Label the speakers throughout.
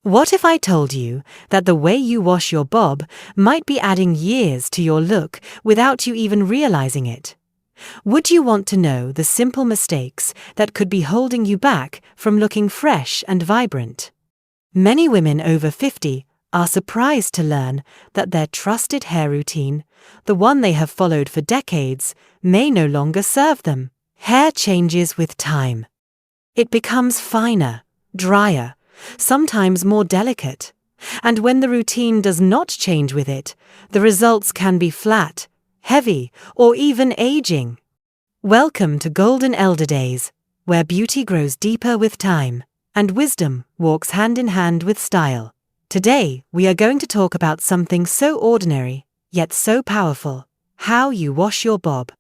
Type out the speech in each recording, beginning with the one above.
Speaker 1: What if I told you that the way you wash your bob might be adding years to your look without you even realizing it? Would you want to know the simple mistakes that could be holding you back from looking fresh and vibrant? Many women over 50 are surprised to learn that their trusted hair routine, the one they have followed for decades, may no longer serve them. Hair changes with time. It becomes finer, drier, sometimes more delicate. And when the routine does not change with it, the results can be flat, heavy, or even aging. Welcome to Golden Elder Days, where beauty grows deeper with time, and wisdom walks hand in hand with style. Today, we are going to talk about something so ordinary, yet so powerful: how you wash your bob.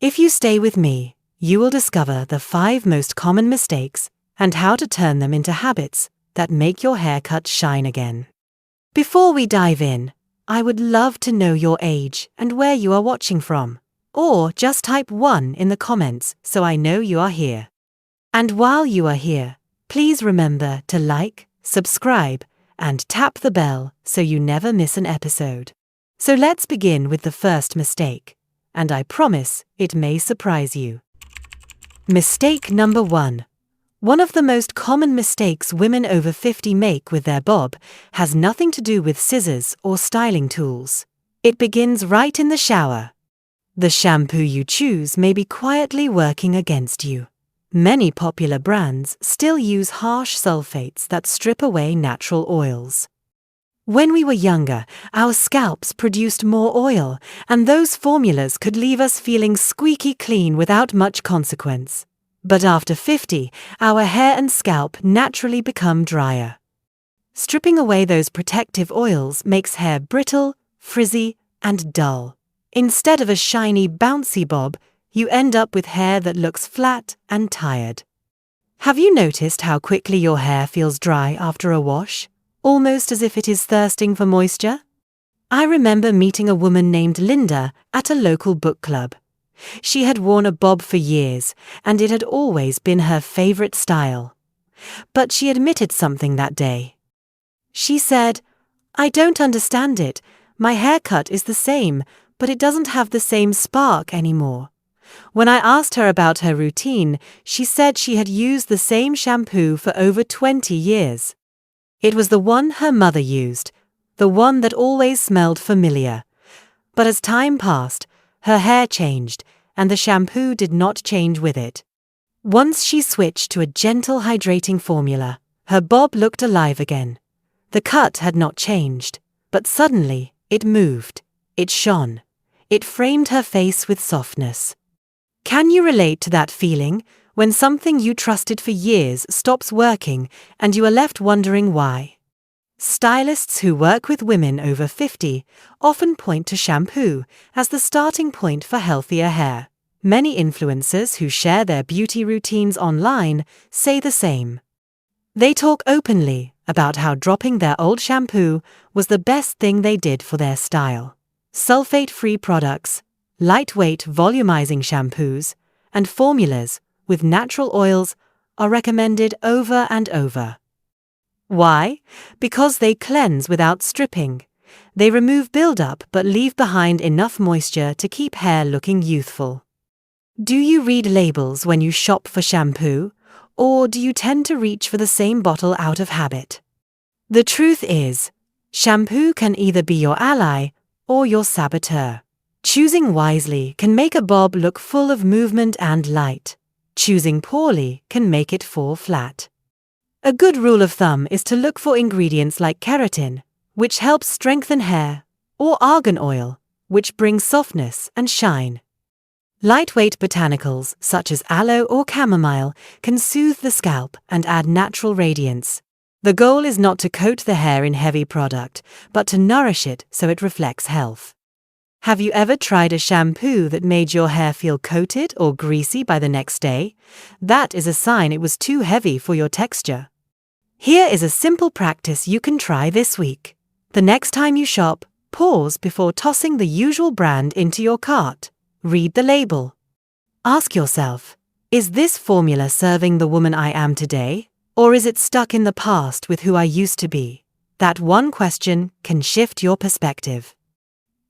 Speaker 1: If you stay with me, you will discover the 5 most common mistakes and how to turn them into habits that make your haircut shine again. Before we dive in, I would love to know your age and where you are watching from. Or just type 1 in the comments so I know you are here. And while you are here, please remember to like, subscribe, and tap the bell so you never miss an episode. So let's begin with the first mistake, and I promise it may surprise you. Mistake number 1. One of the most common mistakes women over 50 make with their bob has nothing to do with scissors or styling tools. It begins right in the shower. The shampoo you choose may be quietly working against you. Many popular brands still use harsh sulfates that strip away natural oils. When we were younger, our scalps produced more oil, and those formulas could leave us feeling squeaky clean without much consequence. But after 50, our hair and scalp naturally become drier. Stripping away those protective oils makes hair brittle, frizzy, and dull. Instead of a shiny, bouncy bob, you end up with hair that looks flat and tired. Have you noticed how quickly your hair feels dry after a wash? Almost as if it is thirsting for moisture? I remember meeting a woman named Linda at a local book club. She had worn a bob for years, and it had always been her favorite style. But she admitted something that day. She said, "I don't understand it. My haircut is the same, but it doesn't have the same spark anymore." When I asked her about her routine, she said she had used the same shampoo for over 20 years. It was the one her mother used, the one that always smelled familiar. But as time passed, her hair changed, and the shampoo did not change with it. Once she switched to a gentle hydrating formula, her bob looked alive again. The cut had not changed, but suddenly it moved, it shone, it framed her face with softness. Can you relate to that feeling when something you trusted for years stops working and you are left wondering why? Stylists who work with women over 50 often point to shampoo as the starting point for healthier hair. Many influencers who share their beauty routines online say the same. They talk openly about how dropping their old shampoo was the best thing they did for their style. Sulfate-free products, lightweight volumizing shampoos, and formulas with natural oils are recommended over and over. Why? Because they cleanse without stripping. They remove buildup but leave behind enough moisture to keep hair looking youthful. Do you read labels when you shop for shampoo, or do you tend to reach for the same bottle out of habit? The truth is, shampoo can either be your ally or your saboteur. Choosing wisely can make a bob look full of movement and light. Choosing poorly can make it fall flat. A good rule of thumb is to look for ingredients like keratin, which helps strengthen hair, or argan oil, which brings softness and shine. Lightweight botanicals such as aloe or chamomile can soothe the scalp and add natural radiance. The goal is not to coat the hair in heavy product, but to nourish it so it reflects health. Have you ever tried a shampoo that made your hair feel coated or greasy by the next day? That is a sign it was too heavy for your texture. Here is a simple practice you can try this week. The next time you shop, pause before tossing the usual brand into your cart. Read the label. Ask yourself, is this formula serving the woman I am today, Or is it stuck in the past with who I used to be? That one question can shift your perspective.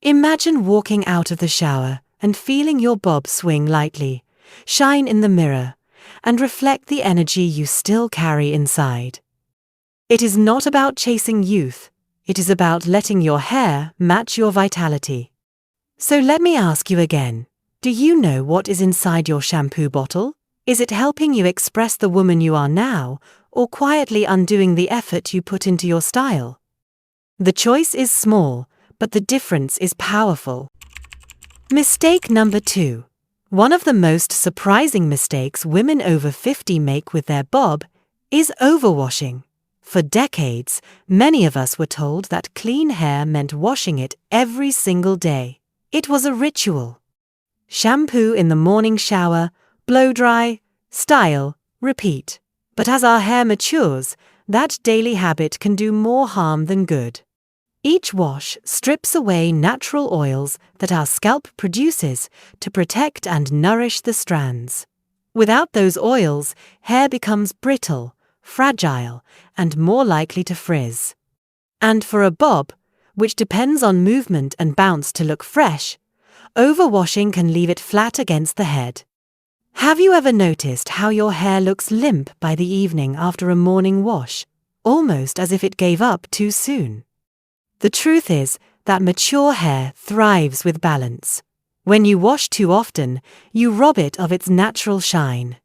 Speaker 1: Imagine walking out of the shower and feeling your bob swing lightly, shine in the mirror, and reflect the energy you still carry inside. It is not about chasing youth, it is about letting your hair match your vitality. So let me ask you again, do you know what is inside your shampoo bottle? Is it helping you express the woman you are now, or quietly undoing the effort you put into your style? The choice is small, but the difference is powerful. Mistake number 2. One of the most surprising mistakes women over 50 make with their bob is overwashing. For decades, many of us were told that clean hair meant washing it every single day. It was a ritual. Shampoo in the morning shower, blow dry, style, repeat. But as our hair matures, that daily habit can do more harm than good. Each wash strips away natural oils that our scalp produces to protect and nourish the strands. Without those oils, hair becomes brittle, fragile, and more likely to frizz. And for a bob, which depends on movement and bounce to look fresh, overwashing can leave it flat against the head. Have you ever noticed how your hair looks limp by the evening after a morning wash, almost as if it gave up too soon? The truth is that mature hair thrives with balance. When you wash too often, you rob it of its natural shine.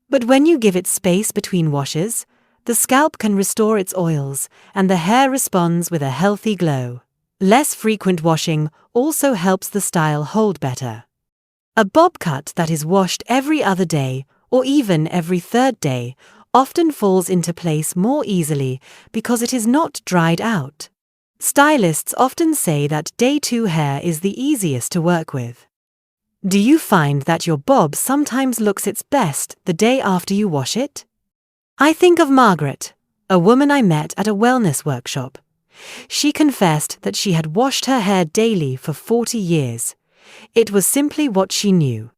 Speaker 1: But when you give it space between washes, the scalp can restore its oils and the hair responds with a healthy glow. Less frequent washing also helps the style hold better. A bob cut that is washed every other day or even every third day often falls into place more easily because it is not dried out. Stylists often say that day 2 hair is the easiest to work with. Do you find that your bob sometimes looks its best the day after you wash it? I think of Margaret, a woman I met at a wellness workshop. She confessed that she had washed her hair daily for 40 years. It was simply what she knew.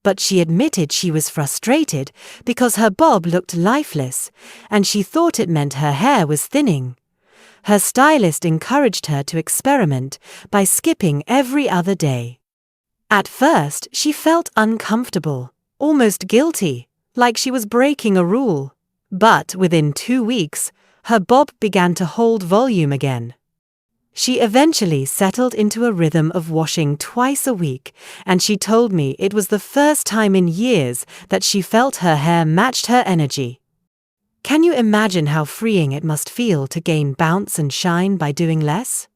Speaker 1: But she admitted she was frustrated because her bob looked lifeless, and she thought it meant her hair was thinning. Her stylist encouraged her to experiment by skipping every other day. At first, she felt uncomfortable, almost guilty, like she was breaking a rule. But within 2 weeks, her bob began to hold volume again. She eventually settled into a rhythm of washing twice a week, and she told me it was the first time in years that she felt her hair matched her energy. Can you imagine how freeing it must feel to gain bounce and shine by doing less?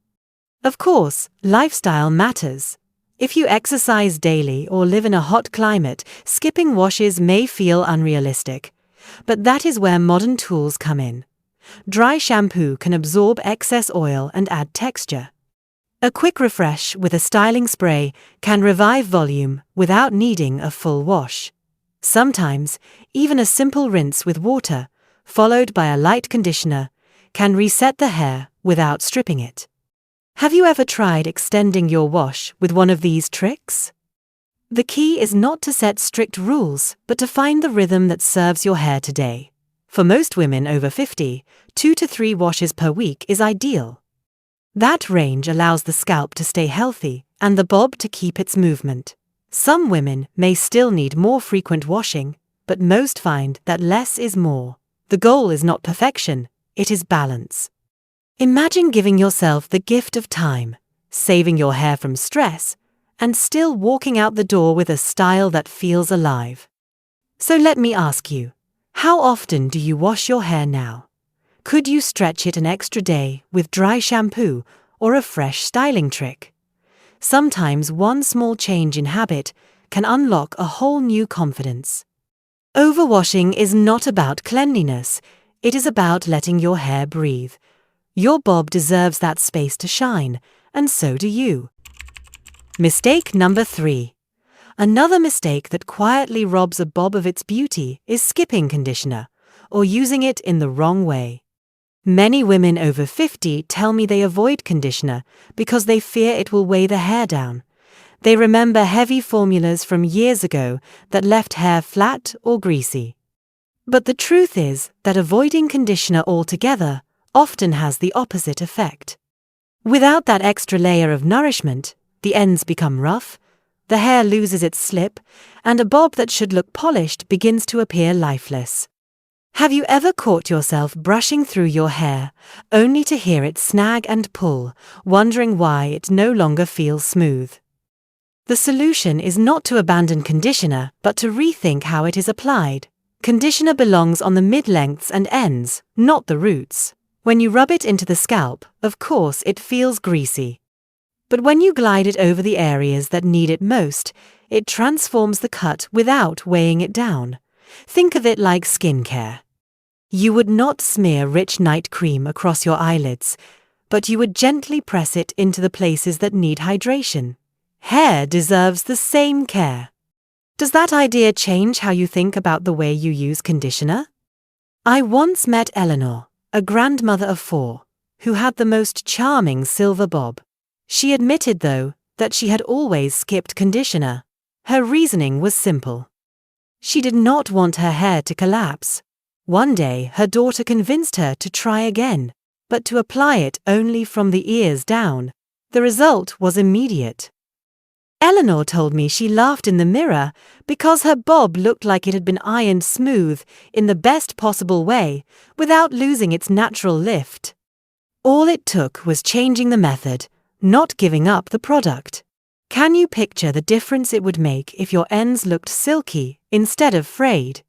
Speaker 1: Of course, lifestyle matters. If you exercise daily or live in a hot climate, skipping washes may feel unrealistic. But that is where modern tools come in. Dry shampoo can absorb excess oil and add texture. A quick refresh with a styling spray can revive volume without needing a full wash. Sometimes, even a simple rinse with water, followed by a light conditioner, can reset the hair without stripping it. Have you ever tried extending your wash with one of these tricks? The key is not to set strict rules, but to find the rhythm that serves your hair today. For most women over 50, 2 to 3 washes per week is ideal. That range allows the scalp to stay healthy and the bob to keep its movement. Some women may still need more frequent washing, but most find that less is more. The goal is not perfection, it is balance. Imagine giving yourself the gift of time, saving your hair from stress, and still walking out the door with a style that feels alive. So let me ask you, how often do you wash your hair now? Could you stretch it an extra day with dry shampoo or a fresh styling trick? Sometimes one small change in habit can unlock a whole new confidence. Overwashing is not about cleanliness, it is about letting your hair breathe. Your bob deserves that space to shine, and so do you. Mistake number 3. Another mistake that quietly robs a bob of its beauty is skipping conditioner, or using it in the wrong way. Many women over 50 tell me they avoid conditioner because they fear it will weigh the hair down. They remember heavy formulas from years ago that left hair flat or greasy. But the truth is that avoiding conditioner altogether often has the opposite effect. Without that extra layer of nourishment, the ends become rough, the hair loses its slip, and a bob that should look polished begins to appear lifeless. Have you ever caught yourself brushing through your hair, only to hear it snag and pull, wondering why it no longer feels smooth? The solution is not to abandon conditioner, but to rethink how it is applied. Conditioner belongs on the mid-lengths and ends, not the roots. When you rub it into the scalp, of course it feels greasy. But when you glide it over the areas that need it most, it transforms the cut without weighing it down. Think of it like skincare. You would not smear rich night cream across your eyelids, but you would gently press it into the places that need hydration. Hair deserves the same care. Does that idea change how you think about the way you use conditioner? I once met Eleanor, a grandmother of 4, who had the most charming silver bob. She admitted, though, that she had always skipped conditioner. Her reasoning was simple. She did not want her hair to collapse. One day, her daughter convinced her to try again, but to apply it only from the ears down. The result was immediate. Eleanor told me she laughed in the mirror because her bob looked like it had been ironed smooth in the best possible way without losing its natural lift. All it took was changing the method, not giving up the product. Can you picture the difference it would make if your ends looked silky instead of frayed?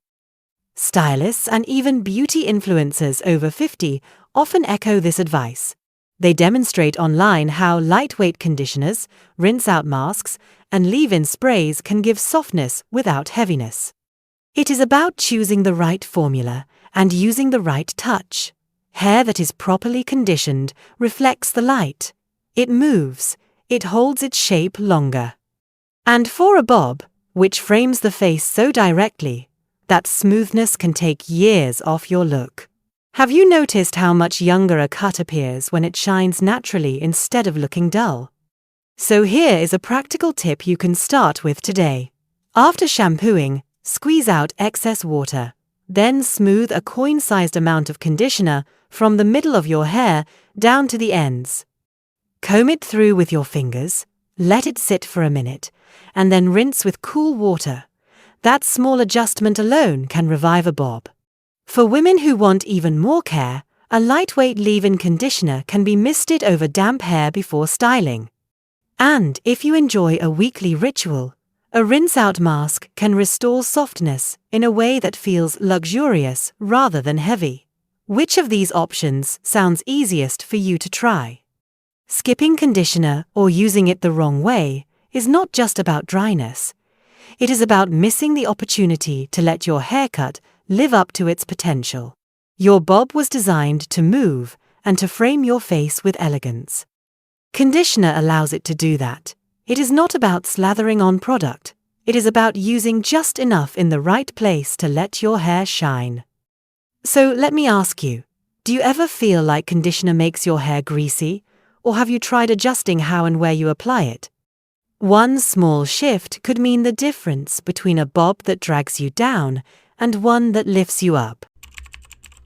Speaker 1: Stylists and even beauty influencers over 50 often echo this advice. They demonstrate online how lightweight conditioners, rinse-out masks, and leave-in sprays can give softness without heaviness. It is about choosing the right formula and using the right touch. Hair that is properly conditioned reflects the light. It moves. It holds its shape longer. And for a bob, which frames the face so directly, that smoothness can take years off your look. Have you noticed how much younger a cut appears when it shines naturally instead of looking dull? So here is a practical tip you can start with today. After shampooing, squeeze out excess water. Then smooth a coin-sized amount of conditioner from the middle of your hair down to the ends. Comb it through with your fingers, let it sit for a minute, and then rinse with cool water. That small adjustment alone can revive a bob. For women who want even more care, a lightweight leave-in conditioner can be misted over damp hair before styling. And if you enjoy a weekly ritual, a rinse-out mask can restore softness in a way that feels luxurious rather than heavy. Which of these options sounds easiest for you to try? Skipping conditioner or using it the wrong way is not just about dryness. It is about missing the opportunity to let your haircut live up to its potential. Your bob was designed to move and to frame your face with elegance. Conditioner allows it to do that. It is not about slathering on product. It is about using just enough in the right place to let your hair shine. So let me ask you, do you ever feel like conditioner makes your hair greasy, or have you tried adjusting how and where you apply it? One small shift could mean the difference between a bob that drags you down and one that lifts you up.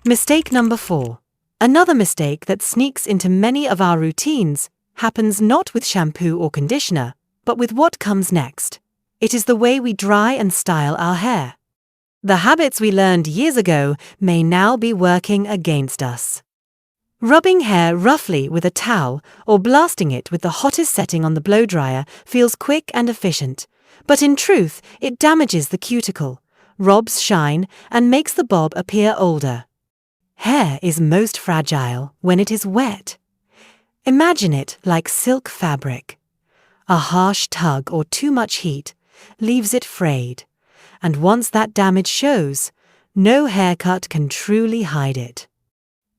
Speaker 1: Mistake number 4. Another mistake that sneaks into many of our routines happens not with shampoo or conditioner, but with what comes next. It is the way we dry and style our hair. The habits we learned years ago may now be working against us. Rubbing hair roughly with a towel or blasting it with the hottest setting on the blow dryer feels quick and efficient, but in truth it damages the cuticle, robs shine, and makes the bob appear older. Hair is most fragile when it is wet. Imagine it like silk fabric. A harsh tug or too much heat leaves it frayed, and once that damage shows, no haircut can truly hide it.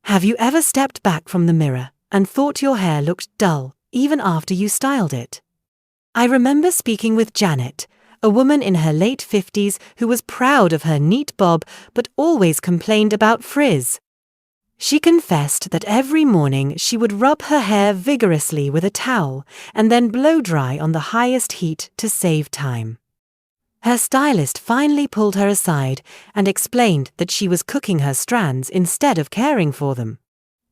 Speaker 1: Have you ever stepped back from the mirror and thought your hair looked dull even after you styled it? I remember speaking with Janet, a woman in her late 50s who was proud of her neat bob but always complained about frizz. She confessed that every morning she would rub her hair vigorously with a towel and then blow dry on the highest heat to save time. Her stylist finally pulled her aside and explained that she was cooking her strands instead of caring for them.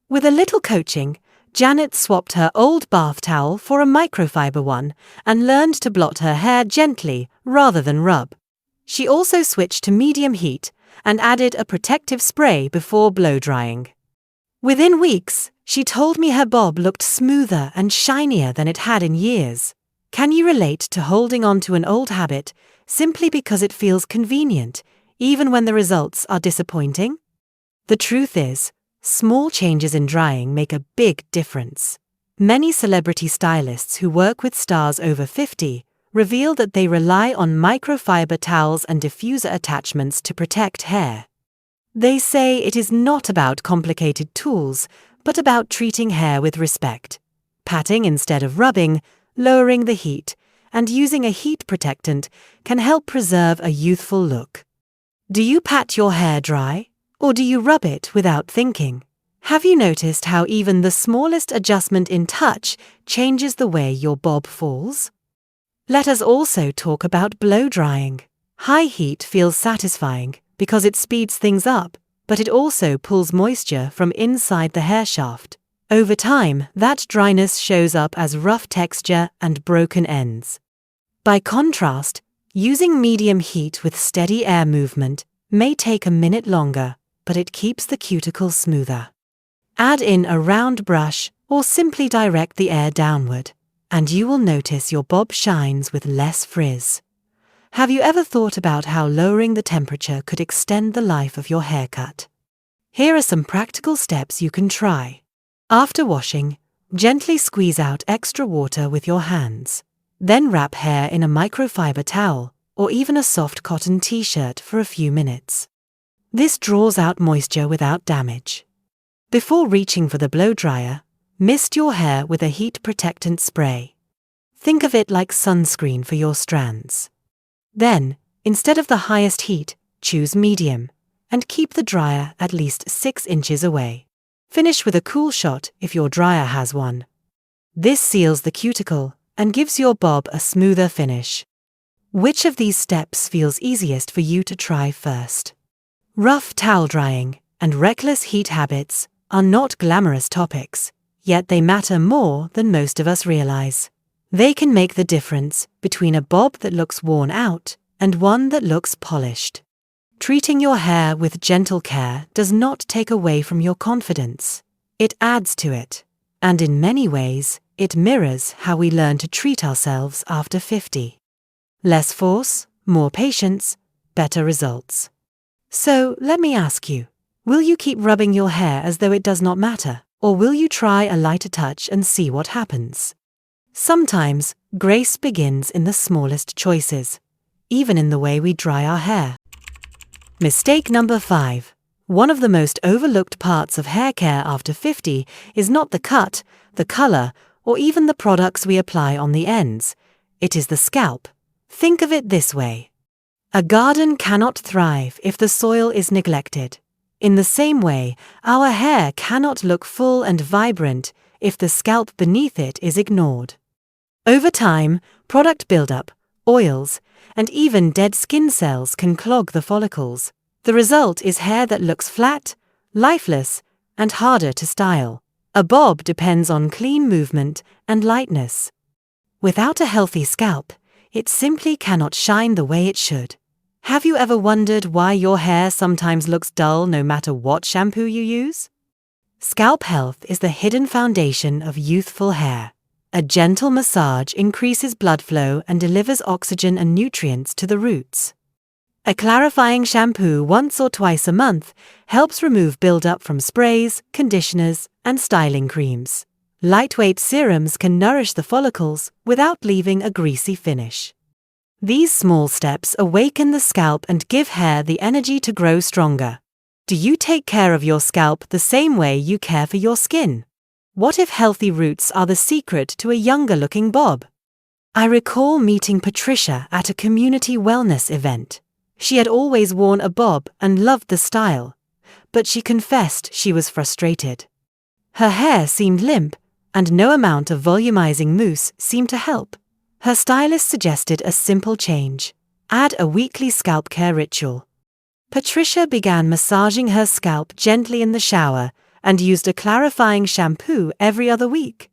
Speaker 1: With a little coaching, Janet swapped her old bath towel for a microfiber one and learned to blot her hair gently rather than rub. She also switched to medium heat and added a protective spray before blow-drying. Within weeks, she told me her bob looked smoother and shinier than it had in years. Can you relate to holding on to an old habit simply because it feels convenient, even when the results are disappointing? The truth is, small changes in drying make a big difference. Many celebrity stylists who work with stars over 50 reveal that they rely on microfiber towels and diffuser attachments to protect hair. They say it is not about complicated tools, but about treating hair with respect. Patting instead of rubbing, lowering the heat, and using a heat protectant can help preserve a youthful look. Do you pat your hair dry, or do you rub it without thinking? Have you noticed how even the smallest adjustment in touch changes the way your bob falls? Let us also talk about blow drying. High heat feels satisfying because it speeds things up, but it also pulls moisture from inside the hair shaft. Over time, that dryness shows up as rough texture and broken ends. By contrast, using medium heat with steady air movement may take a minute longer, but it keeps the cuticle smoother. Add in a round brush or simply direct the air downward, and you will notice your bob shines with less frizz. Have you ever thought about how lowering the temperature could extend the life of your haircut? Here are some practical steps you can try. After washing, gently squeeze out extra water with your hands. Then wrap hair in a microfiber towel or even a soft cotton t-shirt for a few minutes. This draws out moisture without damage. Before reaching for the blow dryer, mist your hair with a heat protectant spray. Think of it like sunscreen for your strands. Then, instead of the highest heat, choose medium, and keep the dryer at least 6 inches away. Finish with a cool shot if your dryer has one. This seals the cuticle and gives your bob a smoother finish. Which of these steps feels easiest for you to try first? Rough towel drying and reckless heat habits are not glamorous topics, yet they matter more than most of us realize. They can make the difference between a bob that looks worn out and one that looks polished. Treating your hair with gentle care does not take away from your confidence. It adds to it. And in many ways, it mirrors how we learn to treat ourselves after 50. Less force, more patience, better results. So let me ask you, will you keep rubbing your hair as though it does not matter, or will you try a lighter touch and see what happens? Sometimes, grace begins in the smallest choices, even in the way we dry our hair. Mistake number 5. One of the most overlooked parts of hair care after 50 is not the cut, the color, or even the products we apply on the ends. It is the scalp. Think of it this way. A garden cannot thrive if the soil is neglected. In the same way, our hair cannot look full and vibrant if the scalp beneath it is ignored. Over time, product buildup, oils, and even dead skin cells can clog the follicles. The result is hair that looks flat, lifeless, and harder to style. A bob depends on clean movement and lightness. Without a healthy scalp, it simply cannot shine the way it should. Have you ever wondered why your hair sometimes looks dull no matter what shampoo you use? Scalp health is the hidden foundation of youthful hair. A gentle massage increases blood flow and delivers oxygen and nutrients to the roots. A clarifying shampoo once or twice a month helps remove buildup from sprays, conditioners, and styling creams. Lightweight serums can nourish the follicles without leaving a greasy finish. These small steps awaken the scalp and give hair the energy to grow stronger. Do you take care of your scalp the same way you care for your skin? What if healthy roots are the secret to a younger-looking bob? I recall meeting Patricia at a community wellness event. She had always worn a bob and loved the style, but she confessed she was frustrated. Her hair seemed limp, and no amount of volumizing mousse seemed to help. Her stylist suggested a simple change. Add a weekly scalp care ritual. Patricia began massaging her scalp gently in the shower and used a clarifying shampoo every other week.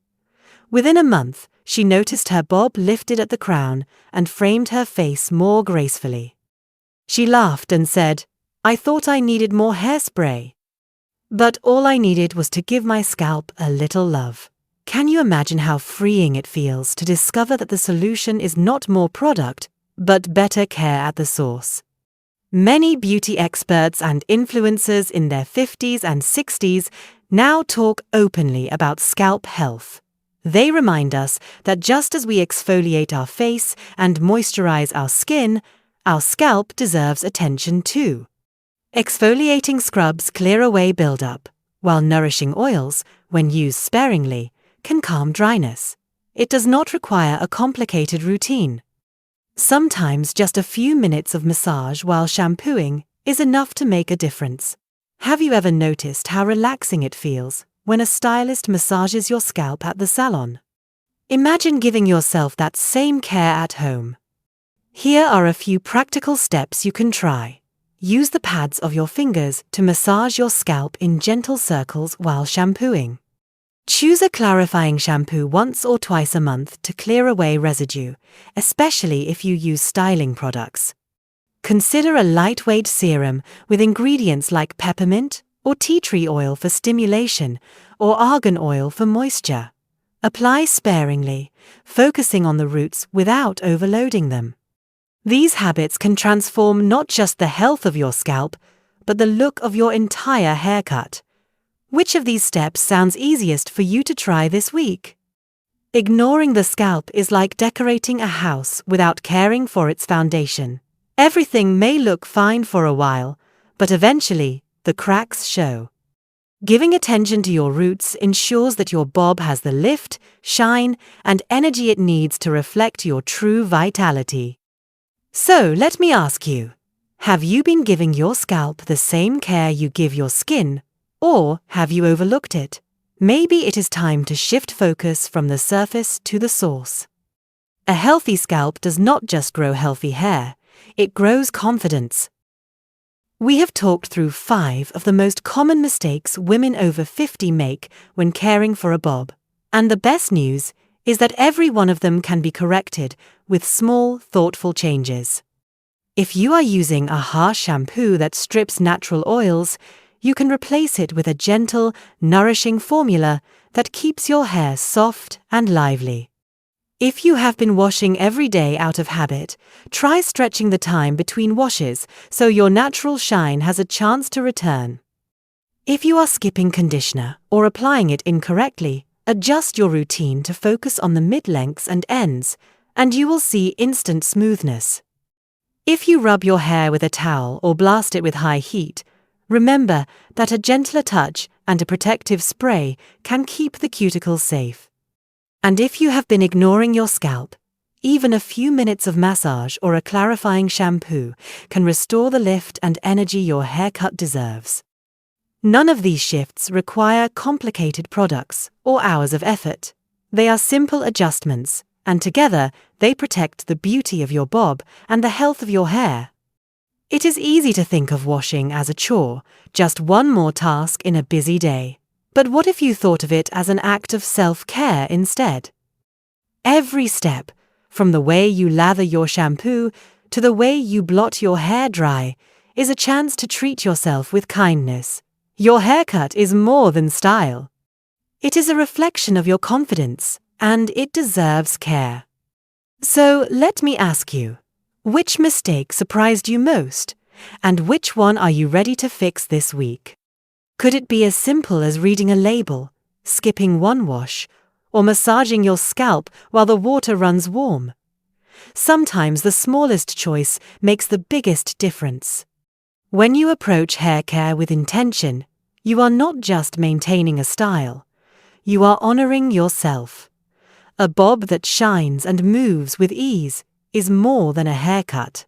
Speaker 1: Within a month, she noticed her bob lifted at the crown and framed her face more gracefully. She laughed and said, "I thought I needed more hairspray. But all I needed was to give my scalp a little love." Can you imagine how freeing it feels to discover that the solution is not more product, but better care at the source? Many beauty experts and influencers in their 50s and 60s now talk openly about scalp health. They remind us that just as we exfoliate our face and moisturize our scalp deserves attention too. Exfoliating scrubs clear away buildup, while nourishing oils, when used sparingly, can calm dryness. It does not require a complicated routine. Sometimes just a few minutes of massage while shampooing is enough to make a difference. Have you ever noticed how relaxing it feels when a stylist massages your scalp at the salon? Imagine giving yourself that same care at home. Here are a few practical steps you can try. Use the pads of your fingers to massage your scalp in gentle circles while shampooing. Choose a clarifying shampoo once or twice a month to clear away residue, especially if you use styling products. Consider a lightweight serum with ingredients like peppermint or tea tree oil for stimulation or argan oil for moisture. Apply sparingly, focusing on the roots without overloading them. These habits can transform not just the health of your scalp, but the look of your entire haircut. Which of these steps sounds easiest for you to try this week? Ignoring the scalp is like decorating a house without caring for its foundation. Everything may look fine for a while, but eventually, the cracks show. Giving attention to your roots ensures that your bob has the lift, shine, and energy it needs to reflect your true vitality. So, let me ask you, have you been giving your scalp the same care you give your skin? Or have you overlooked it? Maybe it is time to shift focus from the surface to the source. A healthy scalp does not just grow healthy hair, it grows confidence. We have talked through 5 of the most common mistakes women over 50 make when caring for a bob. And the best news is that every one of them can be corrected with small, thoughtful changes. If you are using a harsh shampoo that strips natural oils, you can replace it with a gentle, nourishing formula that keeps your hair soft and lively. If you have been washing every day out of habit, try stretching the time between washes so your natural shine has a chance to return. If you are skipping conditioner or applying it incorrectly, adjust your routine to focus on the mid-lengths and ends, and you will see instant smoothness. If you rub your hair with a towel or blast it with high heat, remember that a gentler touch and a protective spray can keep the cuticles safe. And if you have been ignoring your scalp, even a few minutes of massage or a clarifying shampoo can restore the lift and energy your haircut deserves. None of these shifts require complicated products or hours of effort. They are simple adjustments, and together they protect the beauty of your bob and the health of your hair. It is easy to think of washing as a chore, just one more task in a busy day. But what if you thought of it as an act of self-care instead? Every step, from the way you lather your shampoo to the way you blot your hair dry, is a chance to treat yourself with kindness. Your haircut is more than style. It is a reflection of your confidence, and it deserves care. So let me ask you, which mistake surprised you most, and which one are you ready to fix this week? Could it be as simple as reading a label, skipping one wash, or massaging your scalp while the water runs warm? Sometimes the smallest choice makes the biggest difference. When you approach hair care with intention, you are not just maintaining a style, you are honoring yourself. A bob that shines and moves with ease is more than a haircut.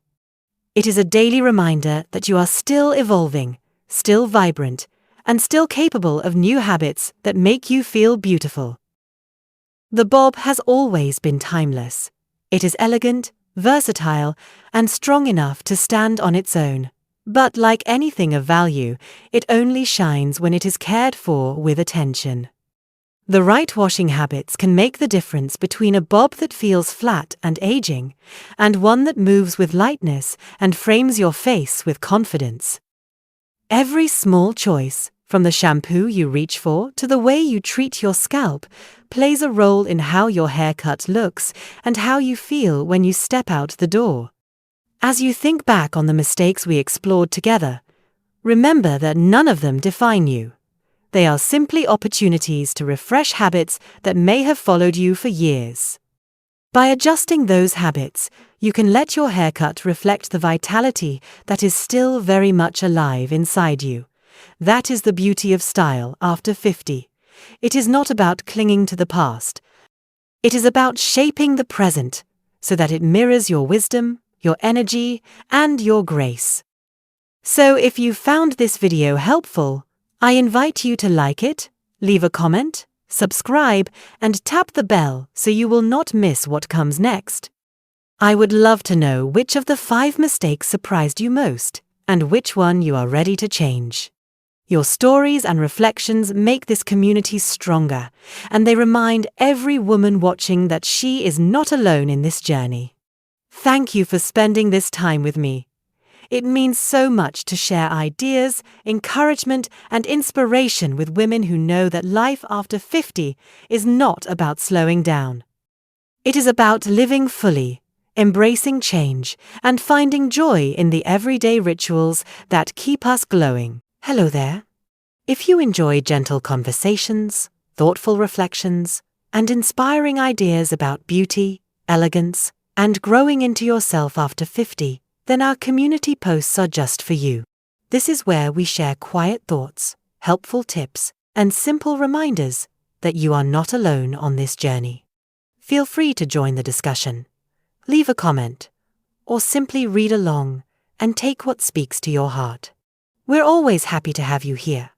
Speaker 1: It is a daily reminder that you are still evolving, still vibrant, and still capable of new habits that make you feel beautiful. The bob has always been timeless. It is elegant, versatile, and strong enough to stand on its own. But like anything of value, it only shines when it is cared for with attention. The right washing habits can make the difference between a bob that feels flat and aging, and one that moves with lightness and frames your face with confidence. Every small choice, from the shampoo you reach for to the way you treat your scalp, plays a role in how your haircut looks and how you feel when you step out the door. As you think back on the mistakes we explored together, remember that none of them define you. They are simply opportunities to refresh habits that may have followed you for years. By adjusting those habits, you can let your haircut reflect the vitality that is still very much alive inside you. That is the beauty of style after 50. It is not about clinging to the past. It is about shaping the present so that it mirrors your wisdom, your energy, and your grace. So if you found this video helpful, I invite you to like it, leave a comment, subscribe, and tap the bell so you will not miss what comes next. I would love to know which of the 5 mistakes surprised you most, and which one you are ready to change. Your stories and reflections make this community stronger, and they remind every woman watching that she is not alone in this journey. Thank you for spending this time with me. It means so much to share ideas, encouragement, and inspiration with women who know that life after 50 is not about slowing down. It is about living fully, embracing change, and finding joy in the everyday rituals that keep us glowing. Hello there. If you enjoy gentle conversations, thoughtful reflections, and inspiring ideas about beauty, elegance, and growing into yourself after 50, then our community posts are just for you. This is where we share quiet thoughts, helpful tips, and simple reminders that you are not alone on this journey. Feel free to join the discussion, leave a comment, or simply read along and take what speaks to your heart. We're always happy to have you here.